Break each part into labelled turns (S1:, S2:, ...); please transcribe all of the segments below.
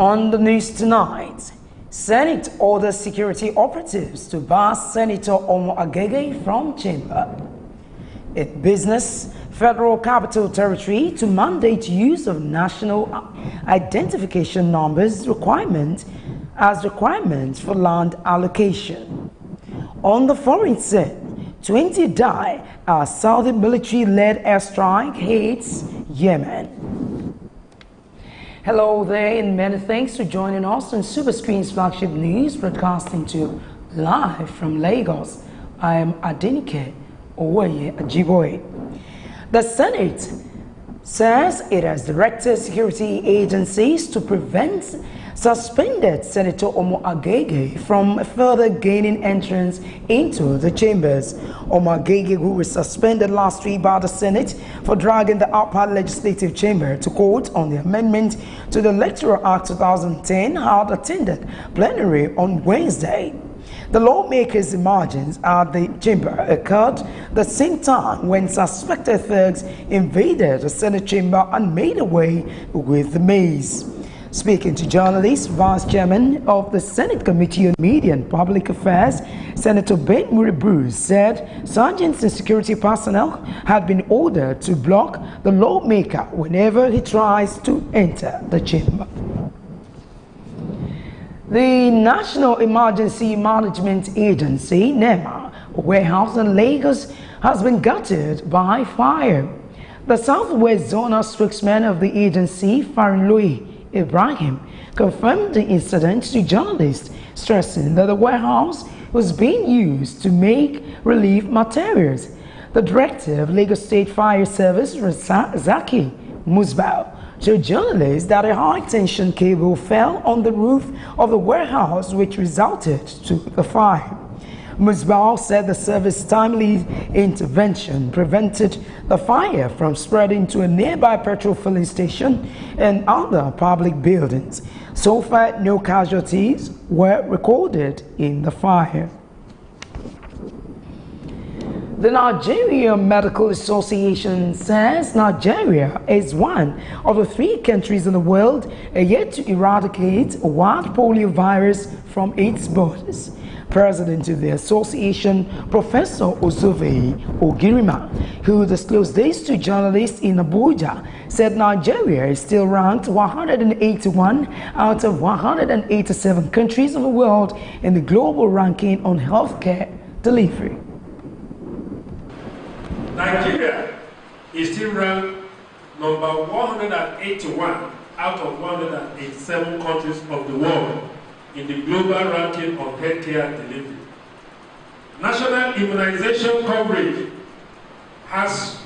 S1: On the news tonight, Senate orders security operatives to bar Senator Omo Agege from chamber. In business, Federal Capital Territory to mandate use of national identification numbers requirement as requirements for land allocation. On the foreign scene, 20 die as Saudi military-led airstrike hits Yemen. Hello there, and many thanks for joining us on Superscreen's flagship news, broadcasting to you live from Lagos. I am Adenike Owoye Ajiboye. The Senate says it has directed security agencies to prevent suspended Senator Omo Agege from further gaining entrance into the chambers. Omo Agege, who was suspended last week by the Senate for dragging the upper legislative chamber to court on the amendment to the Electoral Act 2010, had attended plenary on Wednesday. The lawmakers' emergence at the chamber occurred the same time when suspected thugs invaded the Senate chamber and made away with the mace. Speaking to journalists, Vice Chairman of the Senate Committee on Media and Public Affairs, Senator Ben Bruce, said sergeants and security personnel had been ordered to block the lawmaker whenever he tries to enter the chamber. The National Emergency Management Agency, NEMA, warehouse in Lagos, has been gutted by fire. The Southwest Zonal spokesman of the agency, Farinloy Ibrahim, confirmed the incident to journalists, stressing that the warehouse was being used to make relief materials. The director of Lagos State Fire Service, Zaki Musbao, told journalists that a high-tension cable fell on the roof of the warehouse, which resulted to the fire. Musbao said the service's timely intervention prevented the fire from spreading to a nearby petrol filling station and other public buildings. So far, no casualties were recorded in the fire. The Nigerian Medical Association says Nigeria is one of the 3 countries in the world yet to eradicate wild polio virus from its borders. President of the association, Professor Ozove Ogirima, who disclosed this to journalists in Abuja, said Nigeria is still ranked 181 out of 187 countries in the world in the global ranking on healthcare delivery.
S2: Nigeria is still ranked number 181 out of 187 countries of the world in the global ranking of healthcare delivery. National immunization coverage has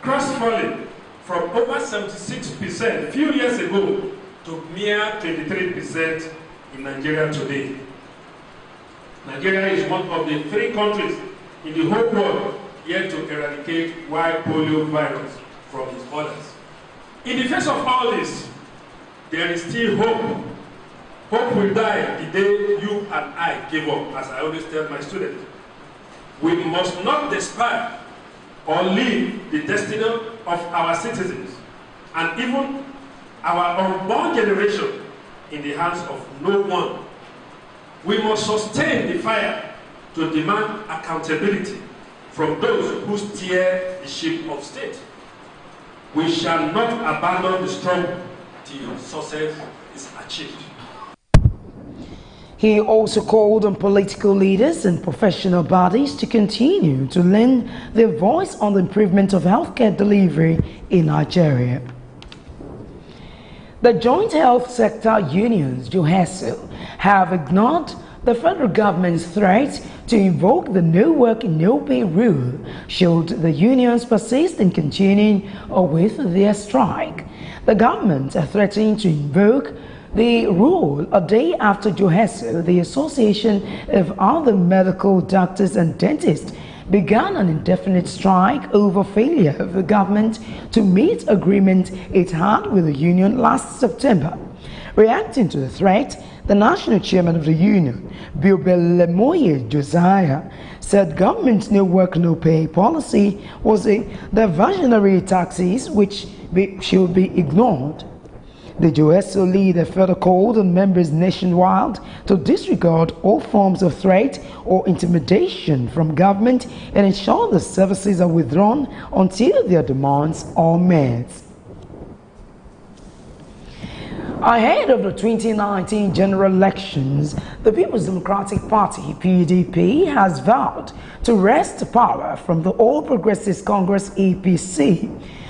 S2: cross-fallen from over 76% a few years ago to mere 23% in Nigeria today. Nigeria is one of the 3 countries in the whole world yet to eradicate wild polio virus from its borders. In the face of all this, there is still hope. Hope will die the day you and I give up, as I always tell my students. We must not despair or leave the destiny of our citizens and even our unborn generation in the hands of no one. We must sustain the fire to demand accountability from those who steer the ship of state. We shall not abandon the struggle till success is achieved.
S1: He also called on political leaders and professional bodies to continue to lend their voice on the improvement of healthcare delivery in Nigeria. The joint health sector unions, JOHESU, have ignored the federal government's threat to invoke the no work, no pay rule should the unions persist in continuing with their strike. The government are threatening to invoke the rule a day after JOHESU, the Association of Other Medical Doctors and Dentists, began an indefinite strike over failure of the government to meet agreement it had with the union last September. Reacting to the threat, the national chairman of the union, Biobelemoye Josiah, said government's no work, no pay policy was a diversionary taxes which should be ignored. The USO leader further called on members nationwide to disregard all forms of threat or intimidation from government and ensure the services are withdrawn until their demands are met. Ahead of the 2019 general elections, the People's Democratic Party, PDP, has vowed to wrest power from the All Progressives Congress, APC.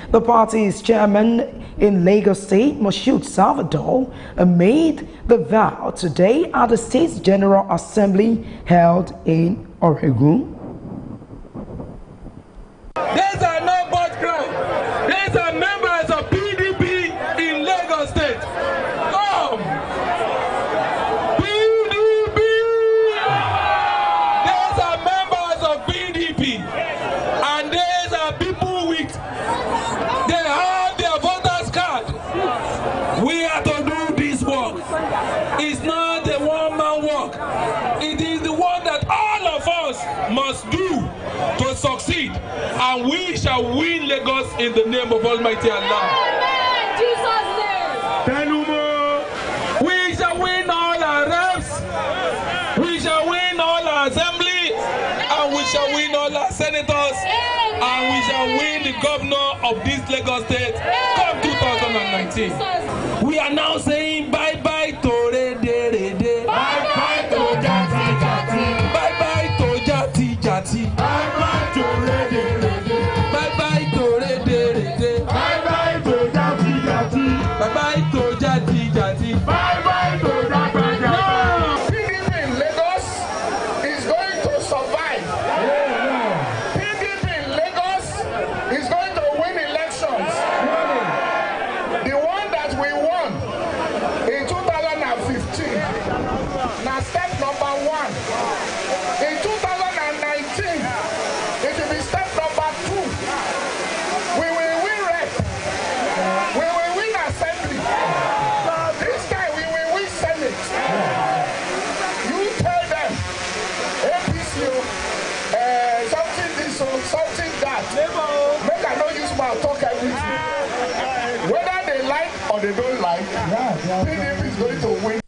S1: The party's chairman in Lagos State, Moshood Salvador, made the vow today at the state's General Assembly held in Oregon.
S3: These are not bad crowd. These are members of PDP in Lagos State. Come! PDP! These are members of PDP. And these are people with, they have their voters card. We are to do this work. It's not a one-man work. It is the work that all of us must do to succeed, and we shall win Lagos in the name of Almighty Allah.
S4: Amen. Jesus' name.
S3: We shall win all our reps, we shall win all our assembly, and we shall win all our senators, and we shall win the governor of this Lagos State come 2019. We are now saying bye-bye to Rede.
S4: Bye-bye to Jati Jati.
S3: Bye-bye to Jati Jati.
S4: Bye-bye to Rede.
S3: Bye-bye to Rede.
S4: Bye-bye to Jati Jati.
S3: Bye-bye to Jati Jati.
S4: Bye-bye to Jati Jati.
S5: PDP in Lagos is going to survive. PDP in Lagos is going to win elections. The one that we won in 2015. Now step number 1. In 2019, it will be step number 2. We will win rep. We will win assembly. This time we will win Senate. You tell them, APC, something this, something that. Make I not use my talk everything. Whether they like or they don't like, PDP is going to win.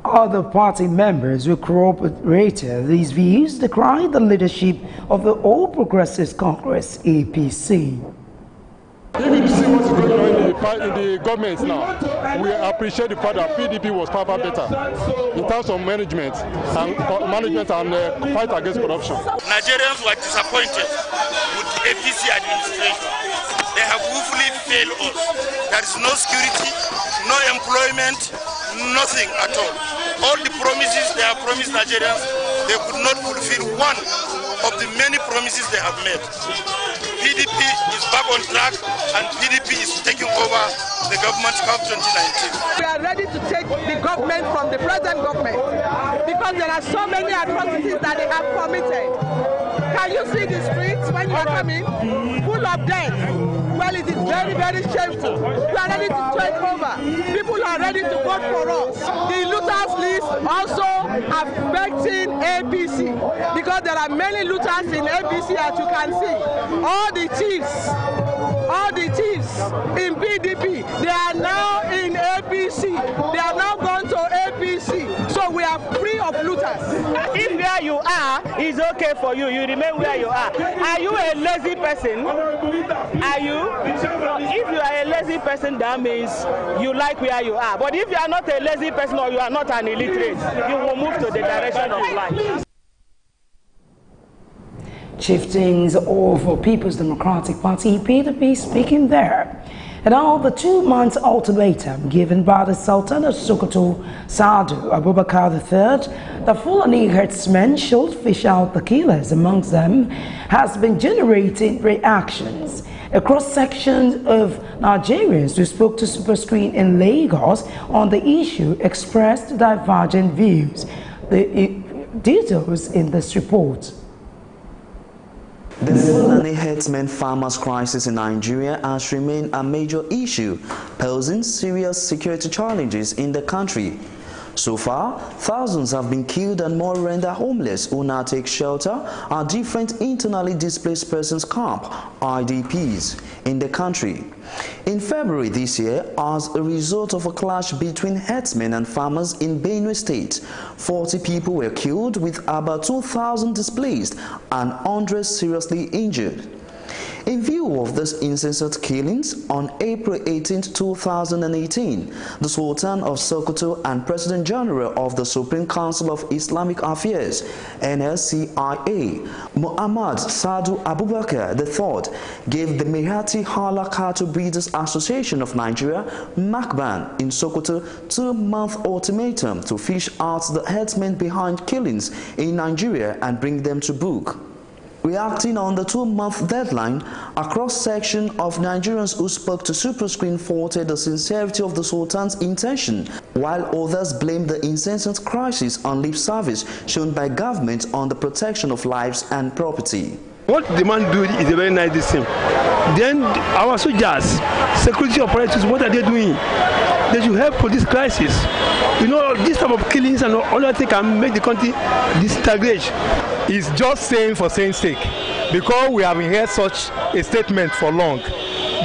S1: Other party members who corroborated these views decried the leadership of the All Progressives Congress, APC.
S6: If you see what's going on in the government now, we appreciate the fact that PDP was far better in terms of management and fight against corruption.
S7: Nigerians were disappointed with the APC administration. They have woefully failed us. There is no security, no employment, nothing at all. All the promises they have promised Nigerians, they could not fulfill one of the many promises they have made. PDP is back on track, and PDP is taking over the government come 2019.
S8: We are ready to take the government from the present government because there are so many atrocities that they have committed. Can you see the streets when you are coming? Full of death. Well, it is very, very shameful. We are ready to take over. People are ready to vote for us. The looters list also affecting APC because there are many looters in APC, as you can see. All the chiefs in PDP, they are now in APC. They are now gone to APC. So we are free of looters.
S9: If where you are is okay for you, you remain where you are. Are you a lazy person? Are you? If you are a lazy person, that means you like where you are. But if you are not a lazy person or you are not an illiterate, you will move to the direction of life.
S1: Chieftains of People's Democratic Party, PDP, speaking there. And all the 2-month ultimatum given by the Sultan of Sokoto, Saadu Abubakar III, the Fulani herdsmen should fish out the killers amongst them, has been generating reactions. Across sections of Nigerians who spoke to Superscreen in Lagos on the issue expressed divergent views. The details in this report.
S10: The Fulani herdsmen farmers crisis in Nigeria has remained a major issue, posing serious security challenges in the country. So far, thousands have been killed and more rendered homeless who now take shelter at different internally displaced persons camp, IDPs, in the country. In February this year, as a result of a clash between herdsmen and farmers in Benue State, 40 people were killed with about 2,000 displaced and hundreds seriously injured. In view of these incessant killings, on April 18, 2018, the Sultan of Sokoto and President General of the Supreme Council of Islamic Affairs, NSCIA, Muhammad Sadu Abubakar III, gave the Mehati Hala Cattle Breeders Association of Nigeria, MACBAN, in Sokoto 2-month ultimatum to fish out the herdsmen behind killings in Nigeria and bring them to book. Reacting on the 2-month deadline, a cross-section of Nigerians who spoke to Superscreen faulted the sincerity of the Sultan's intention, while others blamed the incessant crisis on lip service shown by government on the protection of lives and property.
S11: What the man do is a very nice thing. Then our soldiers, security operators, what are they doing? They should help for this crisis. You know, this type of killings and all that thing can make the country disintegrate.
S12: It's just saying for saying sake, because we have heard such a statement for long.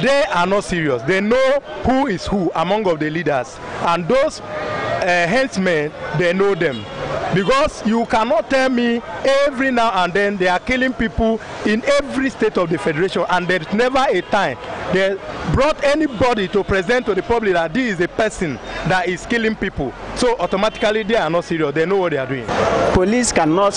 S12: They are not serious. They know who is who among of the leaders, and those henchmen, they know them. Because you cannot tell me every now and then they are killing people in every state of the federation, and there's never a time they brought anybody to present to the public that this is a person that is killing people. So automatically they are not serious. They know what they are doing.
S9: Police cannot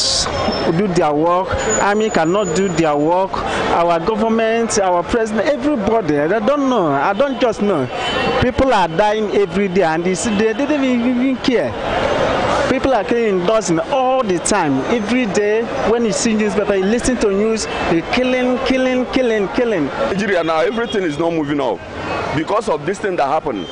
S9: do their work. Army cannot do their work. Our government, our president, everybody, I don't know. I don't just know. People are dying every day, and they didn't even care. People are killing dozens all the time. Every day, when you see newspaper, you listen to news, they're killing.
S13: Nigeria now, everything is not moving up because of this thing that happened.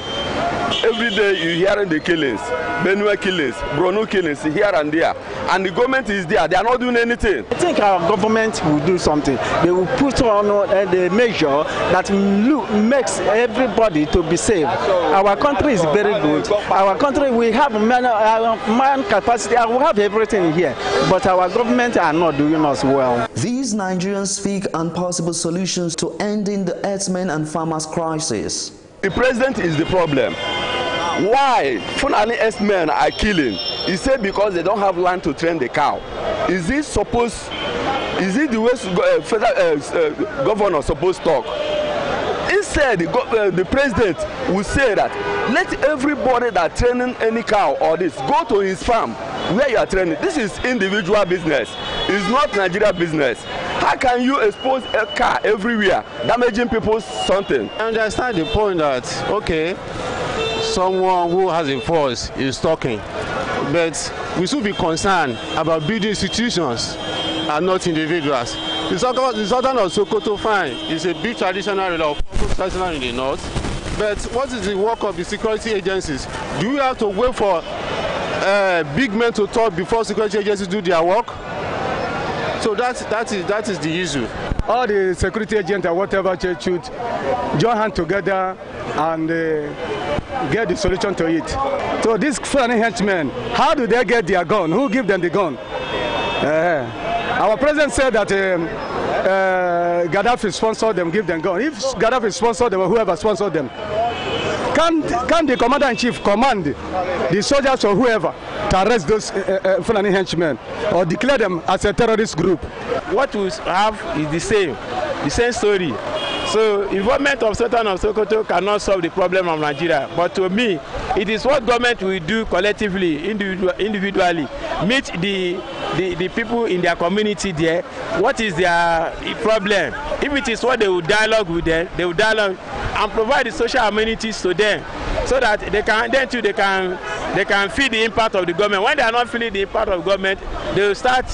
S13: Every day you hear the killings, Benue killings, Borno killings here and there, and the government is there. They are not doing anything.
S9: I think our government will do something. They will put on the measure that makes everybody to be safe. Our country is very good. Our country, we have man capacity. We have everything here, but our government are not doing us well.
S10: These Nigerians speak on possible solutions to ending the herdsmen and farmers crisis.
S13: The president is the problem. Why Fulani herdsmen are killing? He said because they don't have land to train the cow. Is it the way federal governor supposed to talk? Instead, the president will say that let everybody that training any cow or this go to his farm where you are training. This is individual business. It's not Nigeria business. How can you expose a car everywhere, damaging people's something?
S14: I understand the point that, okay, someone who has a force is talking, but we should be concerned about building institutions and not individuals. The Sultan of Sokoto, fine, is a big traditional ruler of traditional in the north, but what is the work of the security agencies? Do we have to wait for big men to talk before security agencies do their work? So that is the issue.
S15: All the security agents and whatever should join hands together and get the solution to it. So these Fulani henchmen, how do they get their gun? Who give them the gun? Our president said that Gaddafi sponsored them, give them gun. If Gaddafi sponsored them or whoever sponsored them, can the commander-in-chief command the soldiers or whoever to arrest those Fulani henchmen or declare them as a terrorist group?
S11: What we have is the same story. So involvement of Sultan of Sokoto cannot solve the problem of Nigeria. But to me, it is what government will do collectively, individually, meet the people in their community there. What is their problem? If it is what they will dialogue with them, they will dialogue and provide the social amenities to them, so that they can feel the impact of the government. When they are not feeling the impact of government, they will start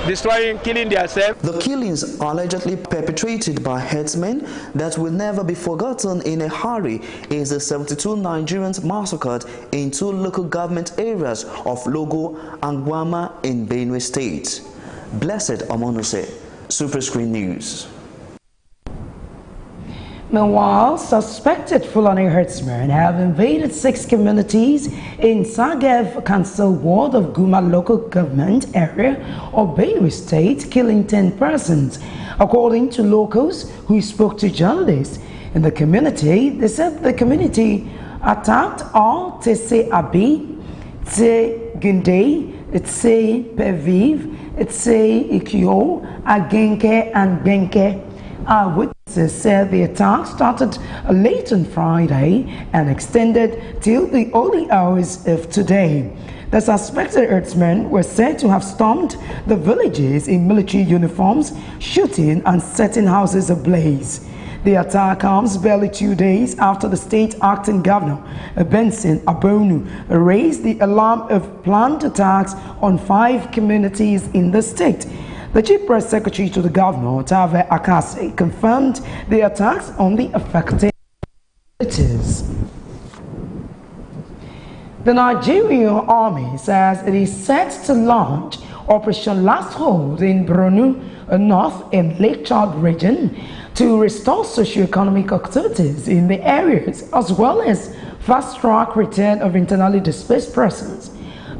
S11: destroying, killing themselves.
S10: The killings allegedly perpetrated by herdsmen that will never be forgotten in a hurry is the 72 Nigerians massacred in 2 local government areas of Logo and Guama in Benue State. Blessed Omonose, Superscreen News.
S1: Meanwhile, suspected Fulani herdsmen have invaded 6 communities in Sagev Council ward of Guma local government area of Benue State, killing 10 persons. According to locals who spoke to journalists in the community, they said the community attacked all Tese Abi, Tse Gunde, Tse Peviv, Tse Ikyo, Agenke and Benke. Witnesses said the attack started late on Friday and extended till the early hours of today. The suspected herdsmen were said to have stormed the villages in military uniforms, shooting and setting houses ablaze. The attack comes barely 2 days after the state acting governor, Benson Abonu, raised the alarm of planned attacks on 5 communities in the state. The chief press secretary to the governor, Tave Akase, confirmed the attacks on the affected communities. The Nigerian army says it is set to launch Operation Last Hold in Borno North and Lake Chad region to restore socio-economic activities in the areas, as well as fast-track return of internally displaced persons.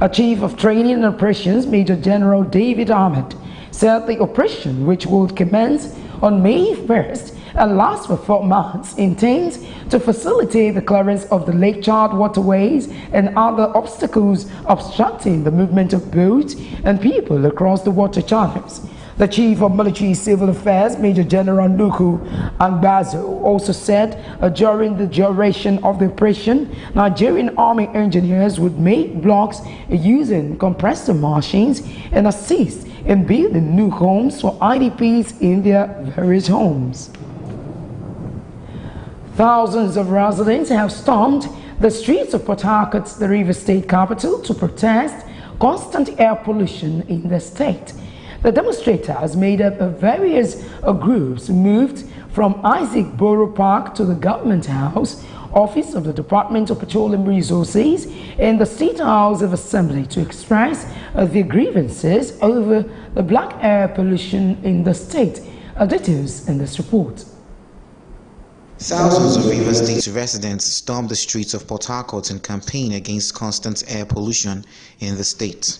S1: A chief of training and operations, Major General David Ahmed, said the operation, which would commence on May 1st and last for 4 months, intends to facilitate the clearance of the Lake Chad waterways and other obstacles obstructing the movement of boats and people across the water channels. The Chief of Military Civil Affairs, Major General Nuku Angbazo, also said during the duration of the operation, Nigerian Army engineers would make blocks using compressor machines and assist in building new homes for IDPs in their various homes. Thousands of residents have stormed the streets of Port Harcourt, the River State capital, to protest constant air pollution in the state. The demonstrators, made up of various groups, moved from Isaac Borough Park to the Government House, Office of the Department of Petroleum Resources, and the State House of Assembly to express their grievances over the black air pollution in the state. Details in this report.
S16: Thousands of River State residents stormed the streets of Port Harcourt in campaign against constant air pollution in the state.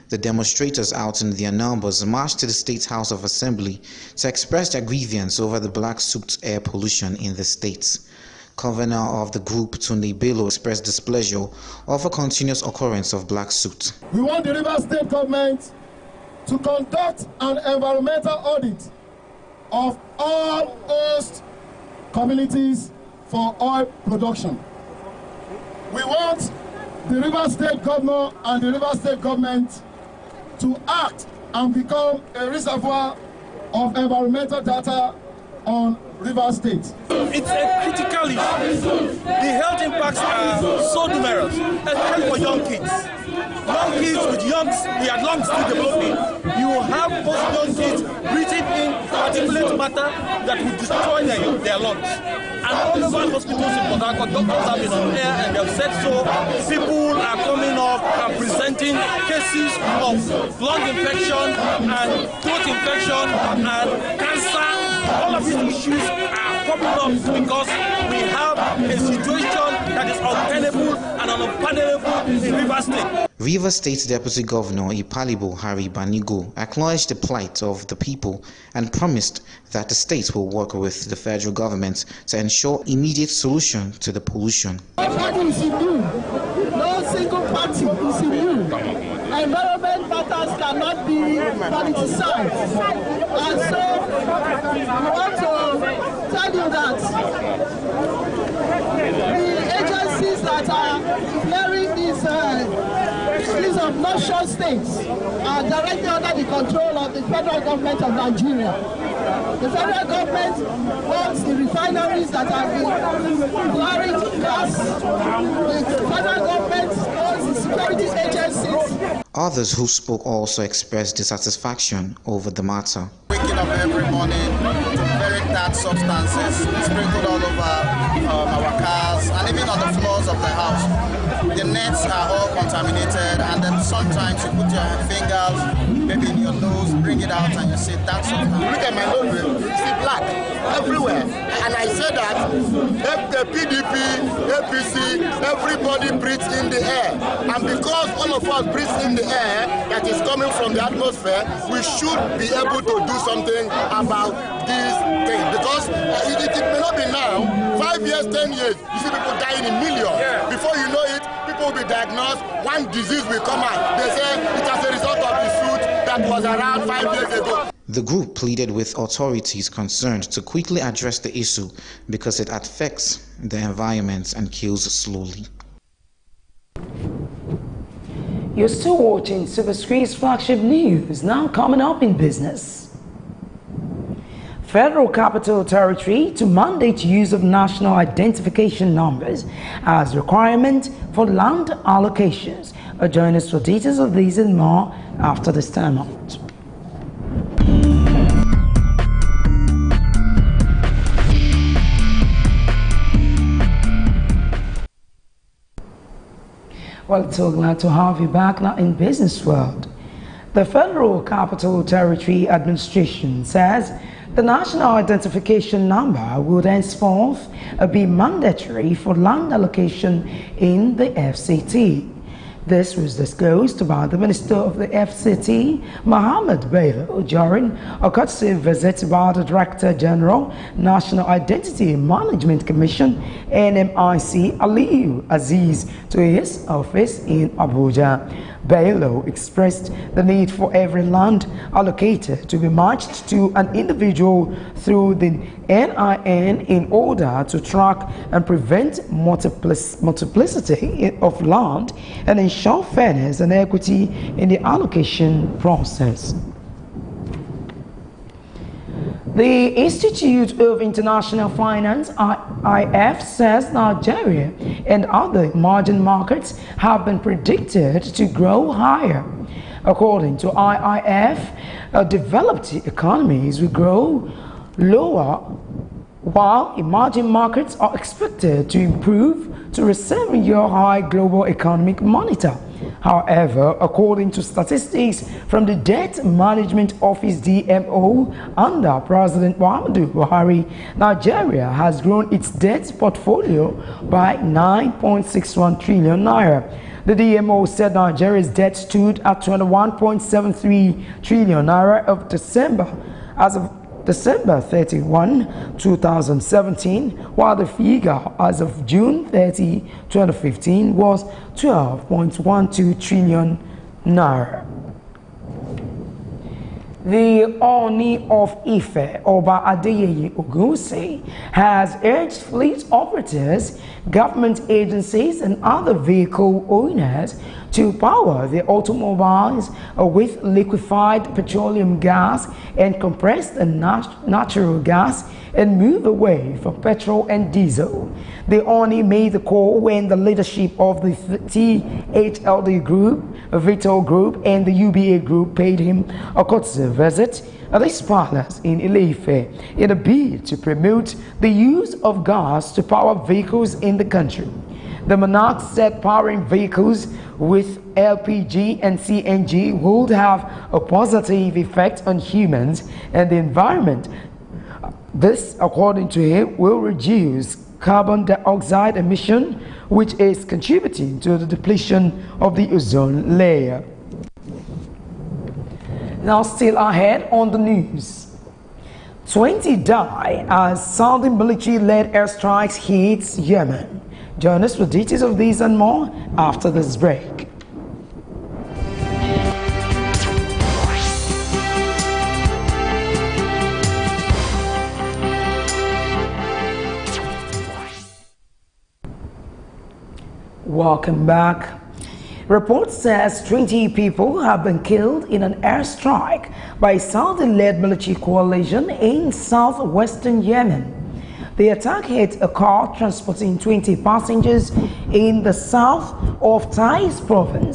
S16: The demonstrators, out in their numbers, marched to the State House of Assembly to express their grievance over the black-soot air pollution in the state. Governor of the group, Tunde Bello, expressed displeasure over continuous occurrence of black soot.
S5: We want the River State government to conduct an environmental audit of all host communities for oil production. We want the River State governor and the River State government to act and become a reservoir of environmental data on River State.
S17: It's a critical issue. The health impacts are so numerous, especially for young kids. Young kids with their lungs still developing. You have most young kids breathing in particulate matter that will destroy their lungs. And all over hospitals in Port Harcourt, doctors have been on air and they've said so. People are coming up and presenting cases of lung infection and throat infection and cancer. All of these issues are popping up because we have a situation that is untenable and unpardonable in River State.
S16: River State Deputy Governor Ipalibo Harry Banigo acknowledged the plight of the people and promised that the state will work with the federal government to ensure immediate solution to the pollution.
S5: No single party is immune. Environment matters cannot be politicized. And so we want to tell you that the agencies that are declaring these obnoxious states are directly under the control of the federal government of Nigeria. The federal government wants the refineries that have been flaring gas. The federal government owns the security agencies.
S16: Others who spoke also expressed dissatisfaction over the matter.
S18: Waking up every morning to very dark substances sprinkled all over our cars and even on the floors of the house. The nets are all contaminated, and then sometimes you put your fingers maybe in your nose, bring it out, and you see that substance. Look at my nose, you see black everywhere.
S5: And I say that if the PDP, APC, everybody breathes in the air. And because all of us breathe in the air that is coming from the atmosphere, we should be able to do something about this thing. Because it may not be now, 5 years, 10 years, you see people dying in millions. Before you know it, people will be diagnosed, one disease will come out. They say it as a result of the suit that was around 5 years ago.
S16: The group pleaded with authorities concerned to quickly address the issue because it affects the environment and kills slowly.
S1: You're still watching Superscreen's flagship news, now coming up in business. Federal Capital Territory to mandate use of national identification numbers as requirement for land allocations. Join us for details of these and more after this time out. Well, so glad to have you back now in Business World. The Federal Capital Territory Administration says the national identification number would henceforth be mandatory for land allocation in the FCT. This was disclosed by the Minister of the FCT, Mohammed Bello, during a courtesy visit by the Director General, National Identity Management Commission, NMIC, Aliyu Aziz, to his office in Abuja. Bello expressed the need for every land allocated to be matched to an individual through the NIN in order to track and prevent multiplicity of land and ensure fairness and equity in the allocation process. The Institute of International Finance, IF, says Nigeria and other emerging markets have been predicted to grow higher. According to IIF, developed economies will grow lower, while emerging markets are expected to improve to a 7-year high global economic monitor. However, according to statistics from the Debt Management Office DMO under President Muhammadu Buhari, Nigeria has grown its debt portfolio by 9.61 trillion naira. The DMO said Nigeria's debt stood at 21.73 trillion naira as of December 31, 2017, while the figure as of June 30, 2015 was 12.12 trillion naira. The Oni of Ife, Oba Adeyeye Ogunse, has urged fleet operators, government agencies and other vehicle owners to power their automobiles with liquefied petroleum gas and compressed natural gas and move away from petrol and diesel. The Oni made the call when the leadership of the THLD Group, Vital Group and the UBA Group paid him a courtesy visit at his palace in Ile-Ife in a bid to promote the use of gas to power vehicles in the country. The monarch said powering vehicles with LPG and CNG would have a positive effect on humans and the environment. This, according to him, will reduce carbon dioxide emission, which is contributing to the depletion of the ozone layer. Now, still ahead on the news. 20 die as Saudi military-led airstrikes hits Yemen. Join us for details of these and more after this break. Welcome back. Report says 20 people have been killed in an airstrike by a Saudi-led military coalition in southwestern Yemen. The attack hit a car transporting 20 passengers in the south of Taiz province.